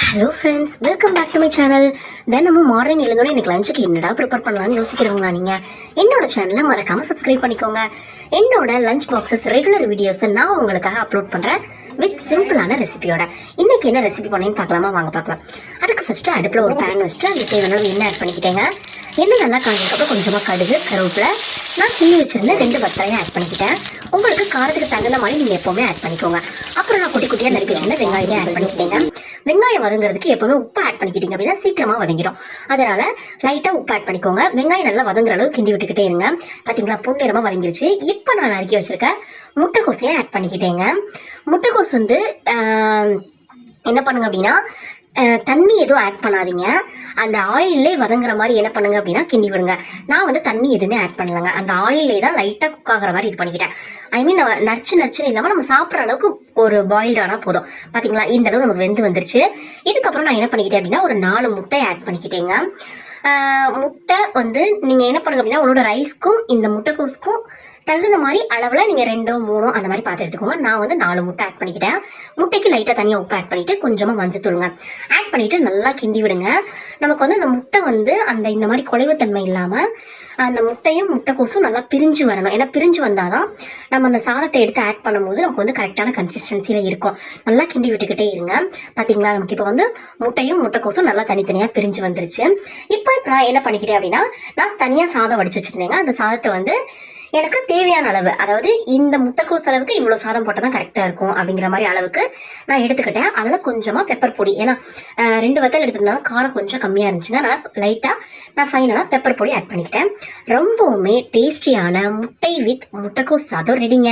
Hello friends, welcome back to my channel. தினமும் morning எழுந்தோட எனக்கு லஞ்சுக்கு என்னடா ப்ரிப்பேர் பண்ணலாம்னு யோசிக்கிறவங்களா நீங்கள் என்னோட சேனலை மறக்காமல் சப்ஸ்கிரைப் பண்ணிக்கோங்க. என்னோட லஞ்ச் பாக்ஸஸ் ரெகுலர் வீடியோஸை நான் உங்களுக்காக அப்லோட் பண்ணுறேன் வித் சிம்பிளான ரெசிபியோட. இன்றைக்கி என்ன ரெசிபி பண்ணேன்னு பார்க்கலாமா? வாங்க பார்க்கலாம். அதுக்கு ஃபஸ்ட்டு அடுப்பில் ஒரு பேன் வச்சுட்டு அதுக்கு தேவையான எண்ணெய் ஆட் பண்ணிக்கிட்டேங்க. எண்ணெய் நல்லா காஞ்சதுக்கப்புறம் கொஞ்சமாக கடுகு, கருவேப்பிலை, நான் கிள்ளி வச்சுருந்தேன் 2 வத்தலையும் ஆட் பண்ணிக்கிட்டேன். உங்களுக்கு காரத்துக்கு தகுந்த மாதிரி நீங்கள் எப்போவுமே ஆட் பண்ணிக்கோங்க. அப்புறம் நான் குட்டி குட்டியாக நறுக்கி வச்சுருந்தேன் வெங்காயத்தையும் ஆட் பண்ணிக்கிட்டேங்க. வெங்காயம் வதங்குறதுக்கு எப்பவுமே உப்பு ஆட் பண்ணிக்கிட்டீங்க அப்படின்னா சீக்கிரமாக வதங்கிடும். அதனால லைட்டாக உப்பு ஆட் பண்ணிக்கோங்க. வெங்காயம் நல்லா வதங்குற அளவு கிண்டி விட்டுக்கிட்டே இருங்க. பார்த்தீங்களா, பொன்னிறமாக வதங்கிருச்சு. இப்போ நான் நறுக்கி வச்சிருக்கேன் முட்டைக்கோசையை ஆட் பண்ணிக்கிட்டேங்க. முட்டைக்கோஸ் வந்து என்ன பண்ணுங்க அப்படின்னா தண்ணி எதுவும் ஆட் பண்ணாதீங்க. அந்த ஆயிலே வதங்குற மாதிரி என்ன பண்ணுங்க அப்படின்னா கிண்டி விடுங்க. நான் வந்து தண்ணி எதுவுமே ஆட் பண்ணலங்க. அந்த ஆயிலே தான் லைட்டாக குக் ஆகிற மாதிரி இது பண்ணிக்கிட்டேன். ஐ மீன் நச்சுன்னு இல்லாமல் நம்ம சாப்பிட்ற அளவுக்கு ஒரு பாயில்டு ஆனால் போதும். பார்த்தீங்களா, இந்த அளவு நமக்கு வெந்து வந்துருச்சு. இதுக்கப்புறம் நான் என்ன பண்ணிக்கிட்டேன் அப்படின்னா ஒரு 4 முட்டையை ஆட் பண்ணிக்கிட்டேங்க. முட்டை வந்து நீங்கள் என்ன பண்ணுங்க அப்படின்னா உங்களோட ரைஸ்க்கும் இந்த முட்டைக்கோஸுக்கும் தகுந்த மாதிரி அளவில் நீங்கள் 2, 3 அந்த மாதிரி பார்த்து எடுத்துக்கோங்க. நான் வந்து 4 முட்டை ஆட் பண்ணிக்கிட்டேன். முட்டைக்கு லைட்டாக தனியாக உப்பு ஆட் பண்ணிவிட்டு கொஞ்சமாக மஞ்சள் தூளுங்க ஆட் பண்ணிவிட்டு நல்லா கிண்டி விடுங்க. நமக்கு வந்து அந்த முட்டை வந்து இந்த மாதிரி குலைவுத்தன்மை இல்லாமல் அந்த முட்டையும் முட்டைக்கோசும் நல்லா பிரிஞ்சு வரணும். ஏன்னா பிரிஞ்சு வந்தால் தான் நம்ம அந்த சாதத்தை எடுத்து ஆட் பண்ணும்போது நமக்கு வந்து கரெக்டான கன்சிஸ்டன்சியில் இருக்கும். நல்லா கிண்டி விட்டுக்கிட்டே இருங்க. பார்த்தீங்களா, நமக்கு இப்போ வந்து முட்டையும் முட்டைக்கோசும் நல்லா தனித்தனியாக பிரிஞ்சு வந்துருச்சு. இப்போ நான் என்ன பண்ணிக்கிட்டேன் அப்படின்னா நான் தனியாக சாதம் வடிச்சு வச்சுருந்தேங்க. அந்த சாதத்தை வந்து எனக்கு தேவையான அளவு, அதாவது இந்த முட்டைக்கோஸ் அளவுக்கு இவ்வளோ சாதம் போட்டால் தான் கரெக்டாக இருக்கும் அப்படிங்கிற மாதிரி அளவுக்கு நான் எடுத்துக்கிட்டேன். அதில் கொஞ்சமாக பெப்பர் பொடி, ஏன்னா 2 வத்தல் எடுத்துருந்தாலும் காரம் கொஞ்சம் கம்மியாக இருந்துச்சுங்க. அதனால் லைட்டாக நான் ஃபைனலாக பெப்பர் பொடி ஆட் பண்ணிக்கிட்டேன். ரொம்பவுமே டேஸ்டியான முட்டை வித் முட்டைக்கோஸ் சாதம் ரெடிங்க.